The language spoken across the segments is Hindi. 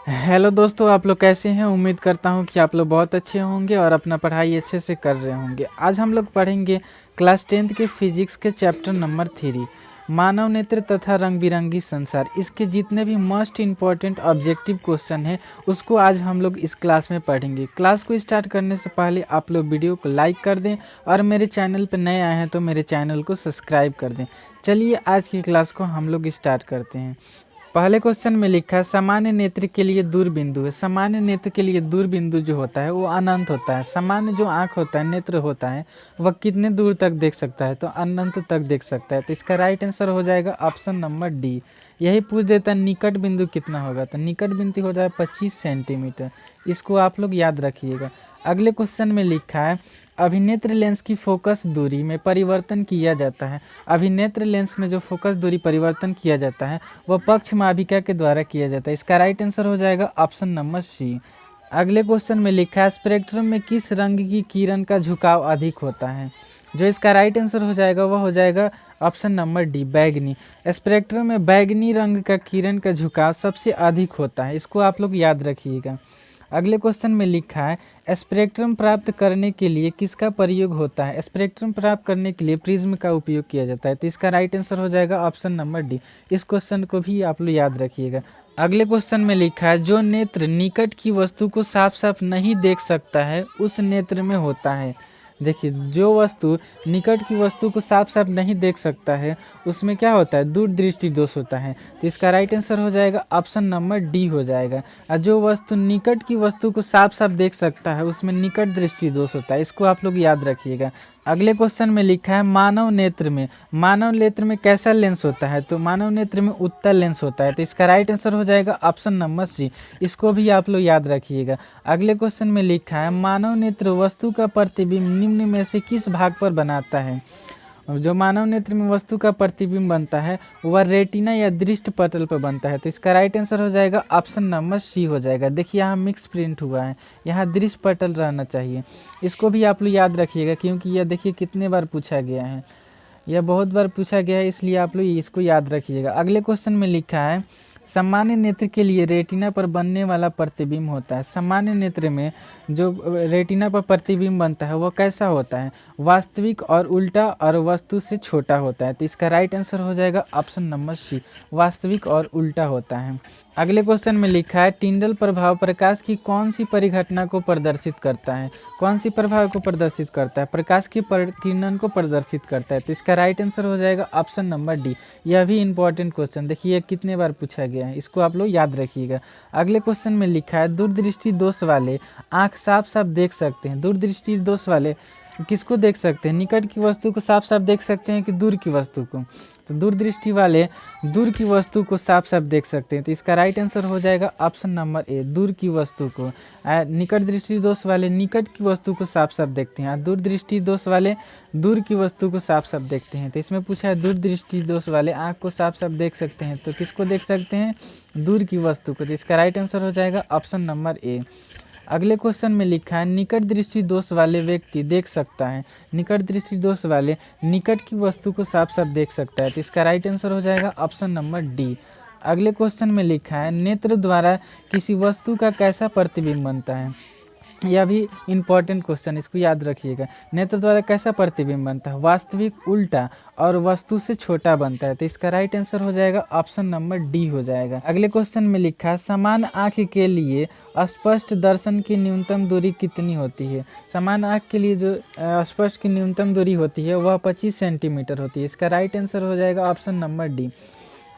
हेलो दोस्तों, आप लोग कैसे हैं। उम्मीद करता हूं कि आप लोग बहुत अच्छे होंगे और अपना पढ़ाई अच्छे से कर रहे होंगे। आज हम लोग पढ़ेंगे क्लास 10th के फिजिक्स के चैप्टर नंबर 3 मानव नेत्र तथा रंग बिरंगी संसार। इसके जितने भी मोस्ट इम्पॉर्टेंट ऑब्जेक्टिव क्वेश्चन हैं उसको आज हम लोग इस क्लास में पढ़ेंगे। क्लास को स्टार्ट करने से पहले आप लोग वीडियो को लाइक कर दें और मेरे चैनल पर नए आए हैं तो मेरे चैनल को सब्सक्राइब कर दें। चलिए आज की क्लास को हम लोग स्टार्ट करते हैं। पहले क्वेश्चन में लिखा है सामान्य नेत्र के लिए दूर बिंदु है। सामान्य नेत्र के लिए दूर बिंदु जो होता है वो अनंत होता है। सामान्य जो आंख होता है, नेत्र होता है, वह कितने दूर तक देख सकता है? तो अनंत तक देख सकता है। तो इसका राइट आंसर हो जाएगा ऑप्शन नंबर डी। यही पूछ देता है निकट बिंदु कितना होगा, तो निकट बिंदु हो जाएगा 25 सेंटीमीटर। इसको आप लोग याद रखिएगा। अगले क्वेश्चन में लिखा है अभिनेत्र लेंस की फोकस दूरी में परिवर्तन किया जाता है। अभिनेत्र लेंस में जो फोकस दूरी परिवर्तन किया जाता है वह पक्ष मापिका के द्वारा किया जाता है। इसका राइट आंसर हो जाएगा ऑप्शन नंबर सी। अगले क्वेश्चन में लिखा है स्पेक्ट्रम में किस रंग की किरण का झुकाव अधिक होता है? जो इसका राइट आंसर हो जाएगा वह हो जाएगा ऑप्शन नंबर डी, बैगनी। स्पेक्ट्रम में बैगनी रंग का किरण का झुकाव सबसे अधिक होता है। इसको आप लोग याद रखिएगा। अगले क्वेश्चन में लिखा है स्पेक्ट्रम प्राप्त करने के लिए किसका प्रयोग होता है? स्पेक्ट्रम प्राप्त करने के लिए प्रिज्म का उपयोग किया जाता है। तो इसका राइट आंसर हो जाएगा ऑप्शन नंबर डी। इस क्वेश्चन को भी आप लोग याद रखिएगा। अगले क्वेश्चन में लिखा है जो नेत्र निकट की वस्तु को साफ साफ नहीं देख सकता है उस नेत्र में होता है। देखिए, जो वस्तु निकट की वस्तु को साफ साफ नहीं देख सकता है उसमें क्या होता है? दूरदृष्टि दोष होता है। तो इसका राइट आंसर हो जाएगा ऑप्शन नंबर डी हो जाएगा। और जो वस्तु निकट की वस्तु को साफ साफ देख सकता है उसमें निकट दृष्टि दोष होता है। इसको आप लोग याद रखिएगा। अगले क्वेश्चन में लिखा है मानव नेत्र में कैसा लेंस होता है? तो मानव नेत्र में उत्तल लेंस होता है। तो इसका राइट आंसर हो जाएगा ऑप्शन नंबर सी। इसको भी आप लोग याद रखिएगा। अगले क्वेश्चन में लिखा है मानव नेत्र वस्तु का प्रतिबिंब निम्न में से किस भाग पर बनाता है? जो मानव नेत्र में वस्तु का प्रतिबिंब बनता है वह रेटिना या दृष्टि पटल पर बनता है। तो इसका राइट आंसर हो जाएगा ऑप्शन नंबर सी हो जाएगा। देखिए यहाँ मिक्स प्रिंट हुआ है, यहाँ दृष्टि पटल रहना चाहिए। इसको भी आप लोग याद रखिएगा क्योंकि यह देखिए कितने बार पूछा गया है, यह बहुत बार पूछा गया है, इसलिए आप लोग इसको याद रखिएगा। अगले क्वेश्चन में लिखा है सामान्य नेत्र के लिए रेटिना पर बनने वाला प्रतिबिंब होता है। सामान्य नेत्र में जो रेटिना पर प्रतिबिंब बनता है वह कैसा होता है? वास्तविक और उल्टा और वस्तु से छोटा होता है। तो इसका राइट आंसर हो जाएगा ऑप्शन नंबर सी, वास्तविक और उल्टा होता है। अगले क्वेश्चन में लिखा है टिंडल प्रभाव प्रकाश की कौन सी परिघटना को प्रदर्शित करता है? कौन सी प्रभाव को प्रदर्शित करता है? प्रकाश की किरणन को प्रदर्शित करता है। तो इसका राइट आंसर हो जाएगा ऑप्शन नंबर डी। यह भी इंपॉर्टेंट क्वेश्चन, देखिए कितने बार पूछा गया है, इसको आप लोग याद रखिएगा। अगले क्वेश्चन में लिखा है दूरदृष्टि दोष वाले आँख साफ साफ देख सकते हैं। दूरदृष्टि दोष वाले किसको देख सकते हैं? निकट की वस्तु को साफ साफ देख सकते हैं कि दूर की वस्तु को? तो दूरदृष्टि वाले दूर की वस्तु को साफ साफ देख सकते हैं। तो इसका राइट आंसर हो जाएगा ऑप्शन नंबर ए, दूर की वस्तु को। निकट दृष्टि दोष वाले निकट की वस्तु को साफ साफ देखते हैं, दूरदृष्टि दोष वाले दूर की वस्तु को साफ साफ देखते हैं। तो इसमें पूछा है दूरदृष्टि दोष वाले आँख को साफ साफ देख सकते हैं, तो किसको देख सकते हैं? दूर की वस्तु को। तो इसका राइट आंसर हो जाएगा ऑप्शन नंबर ए। अगले क्वेश्चन में लिखा है निकट दृष्टि दोष वाले व्यक्ति देख सकता है। निकट दृष्टि दोष वाले निकट की वस्तु को साफ साफ देख सकता है। तो इसका राइट आंसर हो जाएगा ऑप्शन नंबर डी। अगले क्वेश्चन में लिखा है नेत्र द्वारा किसी वस्तु का कैसा प्रतिबिंब बनता है? यह भी इम्पॉर्टेंट क्वेश्चन, इसको याद रखिएगा। नेत्र द्वारा कैसा प्रतिबिंब बनता है? वास्तविक, उल्टा और वस्तु से छोटा बनता है। तो इसका राइट आंसर हो जाएगा ऑप्शन नंबर डी हो जाएगा। अगले क्वेश्चन में लिखा है समान आँख के लिए स्पष्ट दर्शन की न्यूनतम दूरी कितनी होती है? समान आँख के लिए जो स्पष्ट की न्यूनतम दूरी होती है वह 25 सेंटीमीटर होती है। इसका राइट आंसर हो जाएगा ऑप्शन नंबर डी।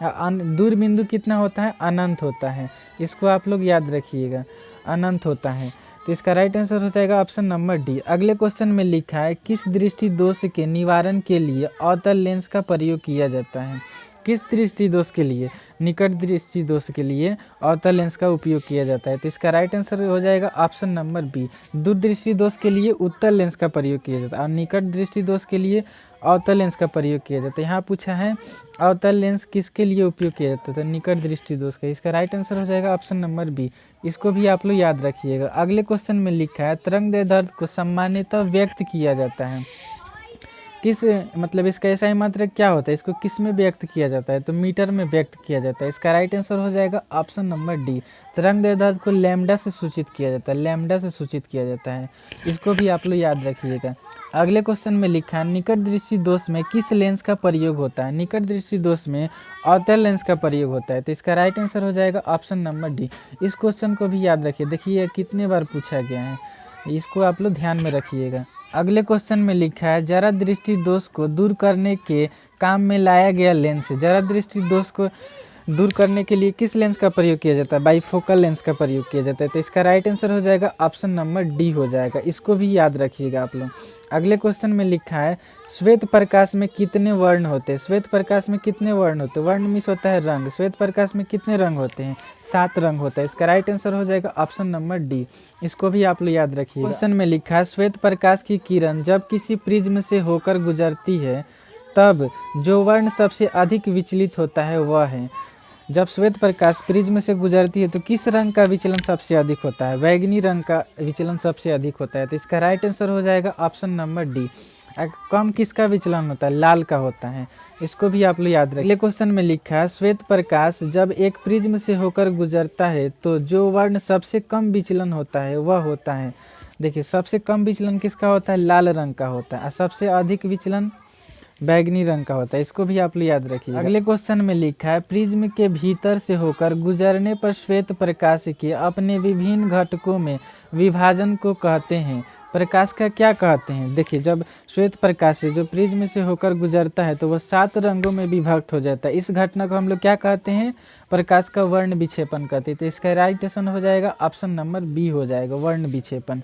दूर बिंदु कितना होता है? अनंत होता है। इसको आप लोग याद रखिएगा, अनंत होता है। तो इसका राइट आंसर हो जाएगा ऑप्शन नंबर डी। अगले क्वेश्चन में लिखा है किस दृष्टि दोष के निवारण के लिए अवतल लेंस का प्रयोग किया जाता है? किस दृष्टि दोष के लिए? निकट दृष्टि दोष के लिए अवतल लेंस का उपयोग किया जाता है। तो इसका राइट आंसर हो जाएगा ऑप्शन नंबर बी। दूरदृष्टि दोष के लिए उत्तल लेंस का प्रयोग किया जाता है और निकट दृष्टि दोष के लिए अवतल लेंस का प्रयोग किया जाता है। यहाँ पूछा है अवतल लेंस किसके लिए उपयोग किया जाता है? तो निकट दृष्टि दोष का। इसका राइट आंसर हो जाएगा ऑप्शन नंबर बी। इसको भी आप लोग याद रखिएगा। अगले क्वेश्चन में लिखा है तरंगदैर्ध्य को सामान्यतः व्यक्त किया जाता है किस मतलब इसका एसआई मात्रक क्या होता है, इसको किस में व्यक्त किया जाता है, तो मीटर में व्यक्त किया जाता है। इसका राइट आंसर हो जाएगा ऑप्शन नंबर डी। तरंग दैर्ध्य को लैम्डा से सूचित किया जाता है, लैम्डा से सूचित किया जाता है। इसको भी आप लोग याद रखिएगा। अगले क्वेश्चन में लिखा है निकट दृष्टि दोष में किस लेंस का प्रयोग होता है। निकट दृष्टि दोष में अवतल लेंस का प्रयोग होता है, तो इसका राइट आंसर हो जाएगा ऑप्शन नंबर डी। इस क्वेश्चन को भी याद रखिए, देखिए कितने बार पूछा गया है, इसको आप लोग ध्यान में रखिएगा। अगले क्वेश्चन में लिखा है जरा दृष्टि दोष को दूर करने के काम में लाया गया लेंस। जरा दृष्टि दोष को दूर करने के लिए किस लेंस का प्रयोग किया जाता है, बाइफोकल लेंस का प्रयोग किया जाता है, तो इसका राइट आंसर हो जाएगा ऑप्शन नंबर डी हो जाएगा। इसको भी याद रखिएगा आप लोग। अगले क्वेश्चन में लिखा है श्वेत प्रकाश में कितने वर्ण होते हैं। श्वेत प्रकाश में कितने वर्ण होते हैं, वर्ण मीन्स होता है रंग। श्वेत प्रकाश में कितने रंग होते हैं, 7 रंग होता है। इसका राइट आंसर हो जाएगा ऑप्शन नंबर डी। इसको भी आप लोग याद रखिए। क्वेश्चन में लिखा है श्वेत प्रकाश की किरण जब किसी प्रिज्म से होकर गुजरती है तब जो वर्ण सबसे अधिक विचलित होता है वह है। जब श्वेत प्रकाश प्रिज्म से गुजरती है तो किस रंग का विचलन सबसे अधिक होता है, बैगनी रंग का विचलन सबसे अधिक होता है, तो इसका राइट आंसर हो जाएगा ऑप्शन नंबर डी। कम किसका विचलन होता है, लाल का होता है। इसको भी आप लोग याद रखिए। अगले क्वेश्चन में लिखा है श्वेत प्रकाश जब एक प्रिज्म से होकर गुजरता है तो जो वर्ण सबसे कम विचलन होता है वह होता है। देखिए सबसे कम विचलन किसका होता है, लाल रंग का होता है, और सबसे अधिक विचलन बैगनी रंग का होता है। इसको भी आप लोग याद रखिए। अगले क्वेश्चन में लिखा है प्रिज्म के भीतर से होकर गुजरने पर श्वेत प्रकाश के अपने विभिन्न घटकों में विभाजन को कहते हैं। प्रकाश का क्या कहते हैं, देखिए जब श्वेत प्रकाश से जो प्रिज्म से होकर गुजरता है तो वह 7 रंगों में विभक्त हो जाता है। इस घटना को हम लोग क्या कहते हैं, प्रकाश का वर्ण विक्षेपण कहते हैं। तो इसका राइट आंसर हो जाएगा ऑप्शन नंबर बी हो जाएगा, वर्ण विक्षेपण।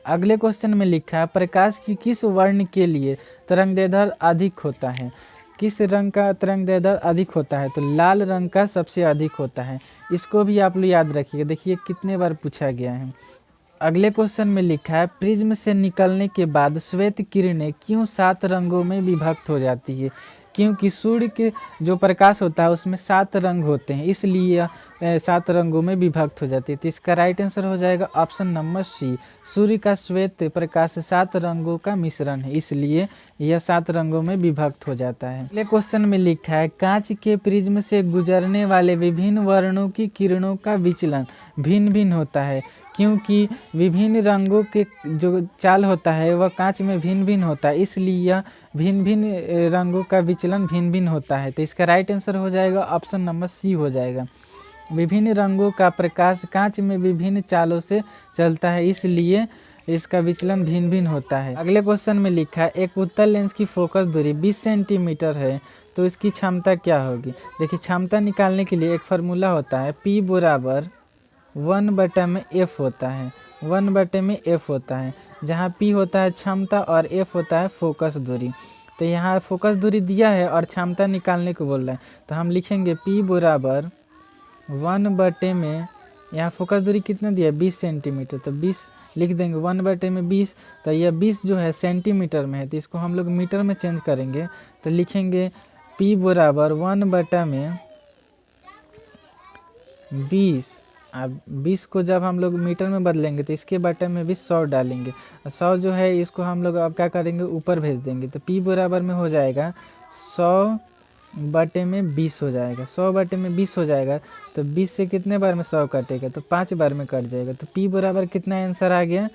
अगले क्वेश्चन में लिखा है प्रकाश की किस वर्ण के लिए तरंगदैर्ध्य अधिक होता है। किस रंग का तरंगदैर्ध्य अधिक होता है, तो लाल रंग का सबसे अधिक होता है। इसको भी आप लोग याद रखिएगा, देखिए कितने बार पूछा गया है। अगले क्वेश्चन में लिखा है प्रिज्म से निकलने के बाद श्वेत किरणें क्यों 7 रंगों में विभक्त हो जाती है। क्योंकि सूर्य के जो प्रकाश होता है उसमें 7 रंग होते हैं, इसलिए 7 रंगों में विभक्त हो जाती है। तो इसका राइट आंसर हो जाएगा ऑप्शन नंबर सी। सूर्य का श्वेत प्रकाश 7 रंगों का मिश्रण है, इसलिए यह 7 रंगों में विभक्त हो जाता है। अगले क्वेश्चन में लिखा है कांच के प्रिज्म से गुजरने वाले विभिन्न वर्णों की किरणों का विचलन भिन्न भिन्न होता है। क्योंकि विभिन्न रंगों के जो चाल होता है वह कांच में भिन्न भिन्न होता है, इसलिए यह भिन्न भिन्न रंगों का विचलन भिन्न भिन्न होता है। तो इसका राइट आंसर हो जाएगा ऑप्शन नंबर सी हो जाएगा। विभिन्न रंगों का प्रकाश कांच में विभिन्न चालों से चलता है, इसलिए इसका विचलन भिन्न भिन्न होता है। अगले क्वेश्चन में लिखा है एक उत्तल लेंस की फोकस दूरी 20 सेंटीमीटर है तो इसकी क्षमता क्या होगी। देखिए क्षमता निकालने के लिए एक फार्मूला होता है, P बराबर 1/f होता है, 1/f होता है, जहाँ P होता है क्षमता और F होता है फोकस दूरी। तो यहाँ फोकस दूरी दिया है और क्षमता निकालने को बोल रहा है, तो हम लिखेंगे P बराबर 1/, यहाँ फोकस दूरी कितना दिया है 20 सेंटीमीटर, तो 20 लिख देंगे, 1/20। तो यह 20 जो है सेंटीमीटर में है, तो इसको हम लोग मीटर में चेंज करेंगे, तो लिखेंगे P बराबर 1/20। अब 20 को जब हम लोग मीटर में बदलेंगे तो इसके बटे में भी 100 डालेंगे, 100 जो है इसको हम लोग अब क्या करेंगे ऊपर भेज देंगे, तो P बराबर में हो जाएगा 100/20 हो जाएगा, 100/20 हो जाएगा। तो 20 से कितने बार में 100 कटेगा, तो 5 बार में कट जाएगा। तो P बराबर कितना आंसर आ गया,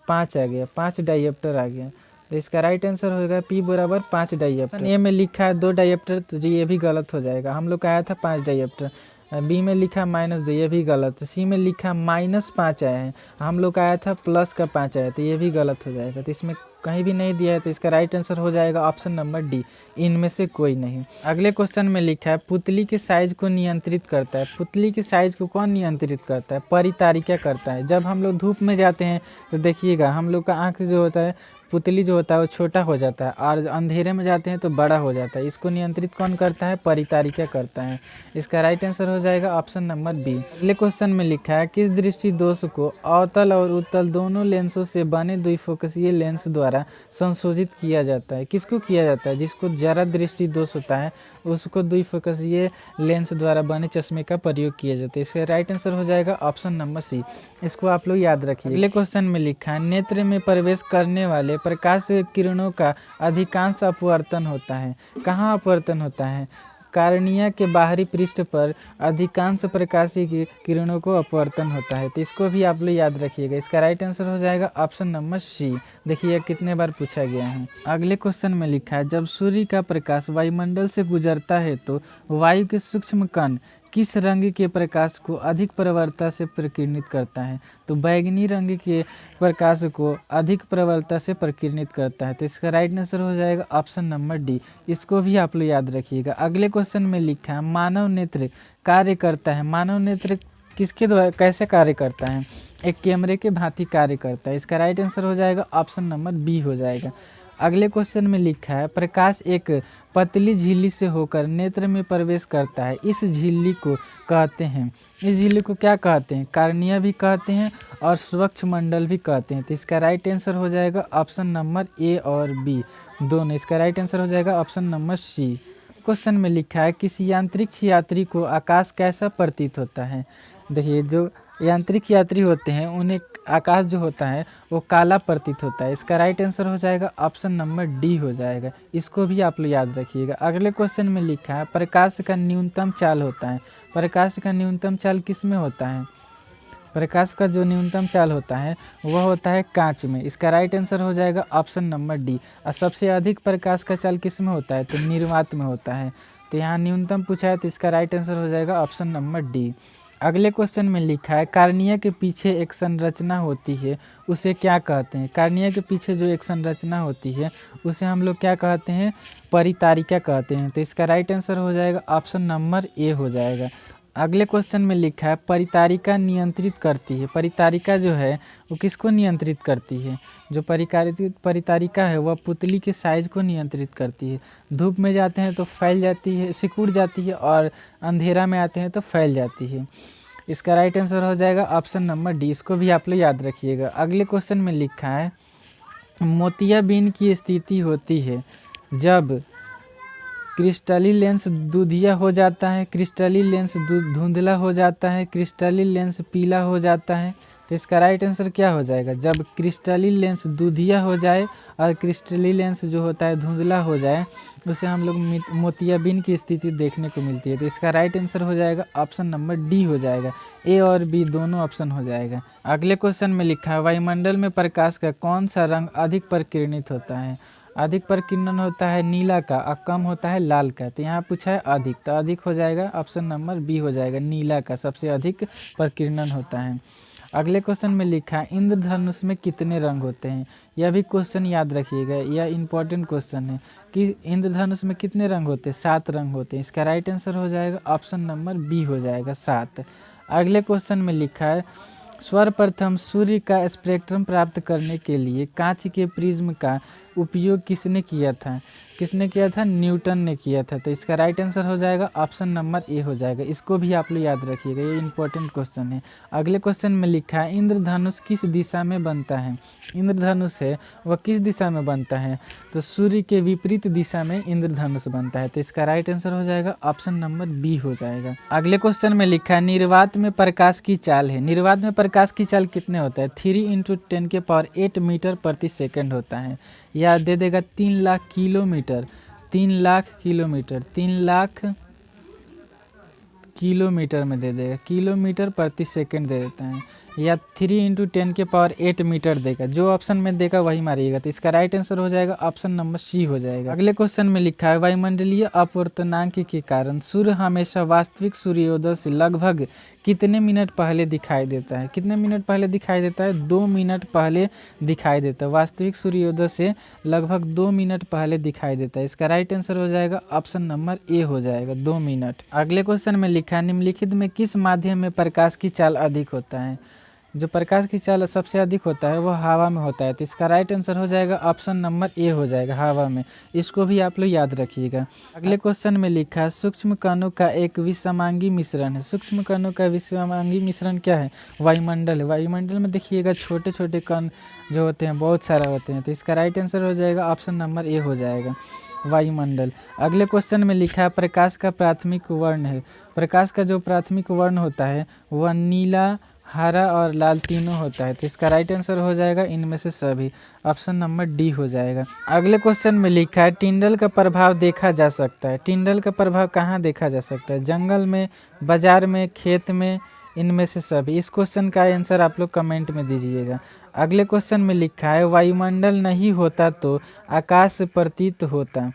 5 आ गया, 5 डायप्टर आ गया। तो इसका राइट आंसर होगा P बराबर 5 डायप्टर। ए में लिखा है 2 डायप्टर, तो जी ये भी गलत हो जाएगा। हम लोग का आया था 5 डायप्टर। बी में लिखा -2, ये भी गलत। सी में लिखा -5 आया है, हम लोग का आया था +5 आया, तो ये भी गलत हो जाएगा। तो इसमें कहीं भी नहीं दिया है, तो इसका राइट आंसर हो जाएगा ऑप्शन नंबर डी, इनमें से कोई नहीं। अगले क्वेश्चन में लिखा है पुतली के साइज को नियंत्रित करता है। पुतली के साइज को कौन नियंत्रित करता है, परितारिका करता है। जब हम लोग धूप में जाते हैं तो देखिएगा हम लोग का आँख जो होता है, पुतली जो होता है वो छोटा हो जाता है, और अंधेरे में जाते हैं तो बड़ा हो जाता है। इसको नियंत्रित कौन करता है, परितारिका करता है। इसका राइट आंसर हो जाएगा ऑप्शन नंबर बी। अगले क्वेश्चन में लिखा है किस दृष्टि दोष को अवतल और उत्तल दोनों लेंसों से बने द्विफोकसीय लेंस द्वारा द्वारा संशोधित किया जाता है। किसको किया जाता है? जिसको जरा दृष्टि दोष होता है उसको द्विफोकसीय लेंस द्वारा बने चश्मे का प्रयोग किया जाता है। इसका राइट आंसर हो जाएगा ऑप्शन नंबर सी। इसको आप लोग याद रखिए। अगले क्वेश्चन में लिखा है नेत्र में प्रवेश करने वाले प्रकाश किरणों का अधिकांश अपवर्तन होता है। कहाँ अपवर्तन होता है? कार्निया के बाहरी पृष्ठ पर अधिकांश प्रकाशीय किरणों को अपवर्तन होता है। तो इसको भी आप लोग याद रखिएगा। इसका राइट आंसर हो जाएगा ऑप्शन नंबर सी। देखिए कितने बार पूछा गया है। अगले क्वेश्चन में लिखा है जब सूर्य का प्रकाश वायुमंडल से गुजरता है तो वायु के सूक्ष्म कण किस रंग के प्रकाश को अधिक प्रवलता से प्रकीर्णित करता है? तो बैंगनी रंग के प्रकाश को अधिक प्रवलता से प्रकीर्णित करता है। तो इसका राइट आंसर हो जाएगा ऑप्शन नंबर डी। इसको भी आप लोग याद रखिएगा। अगले क्वेश्चन में लिखा है मानव नेत्र कार्य करता है। मानव नेत्र किसके द्वारा कैसे कार्य करता है? एक कैमरे के भांति कार्य करता है। इसका राइट आंसर हो जाएगा ऑप्शन नंबर बी हो जाएगा। अगले क्वेश्चन में लिखा है प्रकाश एक पतली झिल्ली से होकर नेत्र में प्रवेश करता है। इस झिल्ली को कहते हैं, इस झिल्ली को क्या कहते हैं? कार्निया भी कहते हैं और स्वच्छ मंडल भी कहते हैं। तो इसका राइट आंसर हो जाएगा ऑप्शन नंबर ए और बी दोनों। इसका राइट आंसर हो जाएगा ऑप्शन नंबर सी। क्वेश्चन में लिखा है किसी यांत्रिक यात्री को आकाश कैसा प्रतीत होता है? देखिए जो यांत्रिक यात्री होते हैं उन्हें आकाश जो होता है वो काला प्रतीत होता है। इसका राइट आंसर हो जाएगा ऑप्शन नंबर डी हो जाएगा। इसको भी आप लोग याद रखिएगा। अगले क्वेश्चन में लिखा है प्रकाश का न्यूनतम चाल होता है। प्रकाश का न्यूनतम चाल किस में होता है? प्रकाश का जो न्यूनतम चाल होता है वह होता है कांच में। इसका राइट आंसर हो जाएगा ऑप्शन नंबर डी। और सबसे अधिक प्रकाश का चाल किस में होता है? तो निर्वात में होता है। तो यहाँ न्यूनतम पूछा है तो इसका राइट आंसर हो जाएगा ऑप्शन नंबर डी। अगले क्वेश्चन में लिखा है कार्निया के पीछे एक संरचना होती है उसे क्या कहते हैं? कार्निया के पीछे जो एक संरचना होती है उसे हम लोग क्या कहते हैं? परितारिका कहते हैं। तो इसका राइट आंसर हो जाएगा ऑप्शन नंबर ए हो जाएगा। अगले क्वेश्चन में लिखा है परितारिका नियंत्रित करती है। परितारिका जो है वो किसको नियंत्रित करती है? जो परितारिका है वह पुतली के साइज को नियंत्रित करती है। धूप में जाते हैं तो फैल जाती है, सिकुड़ जाती है, और अंधेरा में आते हैं तो फैल जाती है। इसका राइट आंसर हो जाएगा ऑप्शन नंबर डी। इसको भी आप लोग याद रखिएगा। अगले क्वेश्चन में लिखा है मोतियाबिंद की स्थिति होती है जब क्रिस्टलीन लेंस दूधिया हो जाता है, क्रिस्टलीन लेंस धुंधला हो जाता है, क्रिस्टलीन लेंस पीला हो जाता है। तो इसका राइट आंसर क्या हो जाएगा? जब क्रिस्टलीन लेंस दूधिया हो जाए और क्रिस्टलीन लेंस जो होता है धुंधला हो जाए उसे हम लोग मोतियाबिंद की स्थिति देखने को मिलती है। तो इसका राइट आंसर हो जाएगा ऑप्शन नंबर डी हो जाएगा। ए और बी दोनों ऑप्शन हो जाएगा। अगले क्वेश्चन में लिखा है वायुमंडल में प्रकाश का कौन सा रंग अधिक प्रकीर्णित होता है? अधिक प्रकीर्णन होता है नीला का और कम होता है लाल का। तो यहाँ पूछा है अधिक, तो अधिक हो जाएगा ऑप्शन नंबर बी हो जाएगा। नीला का सबसे अधिक प्रकीर्णन होता है। अगले क्वेश्चन में लिखा है इंद्रधनुष में कितने रंग होते हैं? यह भी क्वेश्चन याद रखिएगा, यह इंपॉर्टेंट क्वेश्चन है कि इंद्रधनुष में कितने रंग होते हैं? 7 रंग होते हैं। इसका राइट आंसर हो जाएगा ऑप्शन नंबर बी हो जाएगा 7। अगले क्वेश्चन में लिखा है सर्वप्रथम सूर्य का स्पेक्ट्रम प्राप्त करने के लिए कांच के प्रिज्म का उपयोग किसने किया था? किसने किया था? न्यूटन ने किया था। तो इसका राइट आंसर हो जाएगा ऑप्शन नंबर ए हो जाएगा। इसको भी आप लोग याद रखिएगा, ये इंपॉर्टेंट क्वेश्चन है। अगले क्वेश्चन में लिखा है इंद्रधनुष किस दिशा में बनता है? इंद्रधनुष है वह किस दिशा में बनता है? तो सूर्य के विपरीत दिशा में इंद्रधनुष बनता है। तो इसका राइट आंसर हो जाएगा ऑप्शन नंबर बी हो जाएगा। अगले क्वेश्चन में लिखा है निर्वात में प्रकाश की चाल है। निर्वात में प्रकाश की चाल कितने होता है? 3 × 10⁸ मीटर प्रति सेकंड होता है। या दे देगा 3 lakh kilometre, 3 lakh kilometre, 3 lakh kilometre में दे देगा, किलोमीटर प्रति सेकंड दे देता है। या 3 × 10⁸ मीटर देगा। जो ऑप्शन में देगा वही मारिएगा। तो इसका राइट आंसर हो जाएगा ऑप्शन नंबर सी हो जाएगा। अगले क्वेश्चन में लिखा है वायुमंडलीय अपवर्तनांक के कारण सूर्य हमेशा वास्तविक सूर्योदय से लगभग कितने मिनट पहले दिखाई देता है? कितने मिनट पहले दिखाई देता है? 2 मिनट पहले दिखाई देता है। वास्तविक सूर्योदय से लगभग 2 मिनट पहले दिखाई देता है। इसका राइट आंसर हो जाएगा ऑप्शन नंबर ए हो जाएगा 2 मिनट। अगले क्वेश्चन में लिखा है निम्नलिखित में किस माध्यम में प्रकाश की चाल अधिक होता है? जो प्रकाश की चाल सबसे अधिक होता है वो हवा में होता है। तो इसका राइट आंसर हो जाएगा ऑप्शन नंबर ए हो जाएगा, हवा में। इसको भी आप लोग याद रखिएगा। अगले क्वेश्चन में लिखा है सूक्ष्म कणों का एक विषमांगी मिश्रण है। सूक्ष्म कणों का विषमांगी मिश्रण क्या है? वायुमंडल है। वायुमंडल में देखिएगा छोटे छोटे कण जो होते हैं बहुत सारा होते हैं। तो इसका राइट आंसर हो जाएगा ऑप्शन नंबर ए हो जाएगा, वायुमंडल। अगले क्वेश्चन में लिखा है प्रकाश का प्राथमिक वर्ण है। प्रकाश का जो प्राथमिक वर्ण होता है वह नीला, हरा और लाल तीनों होता है। तो इसका राइट आंसर हो जाएगा इनमें से सभी, ऑप्शन नंबर डी हो जाएगा। अगले क्वेश्चन में लिखा है टिंडल का प्रभाव देखा जा सकता है। टिंडल का प्रभाव कहाँ देखा जा सकता है? जंगल में, बाजार में, खेत में, इनमें से सभी। इस क्वेश्चन का आंसर आप लोग कमेंट में दीजिएगा। अगले क्वेश्चन में लिखा है वायुमंडल नहीं होता तो आकाश प्रतीत होता।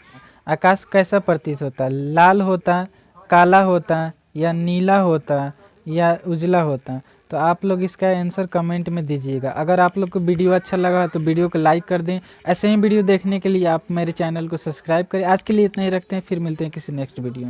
आकाश कैसा प्रतीत होता? लाल होता, काला होता, या नीला होता, या उजला होता? तो आप लोग इसका आंसर कमेंट में दीजिएगा। अगर आप लोग को वीडियो अच्छा लगा तो वीडियो को लाइक कर दें। ऐसे ही वीडियो देखने के लिए आप मेरे चैनल को सब्सक्राइब करें। आज के लिए इतना ही रखते हैं, फिर मिलते हैं किसी नेक्स्ट वीडियो में।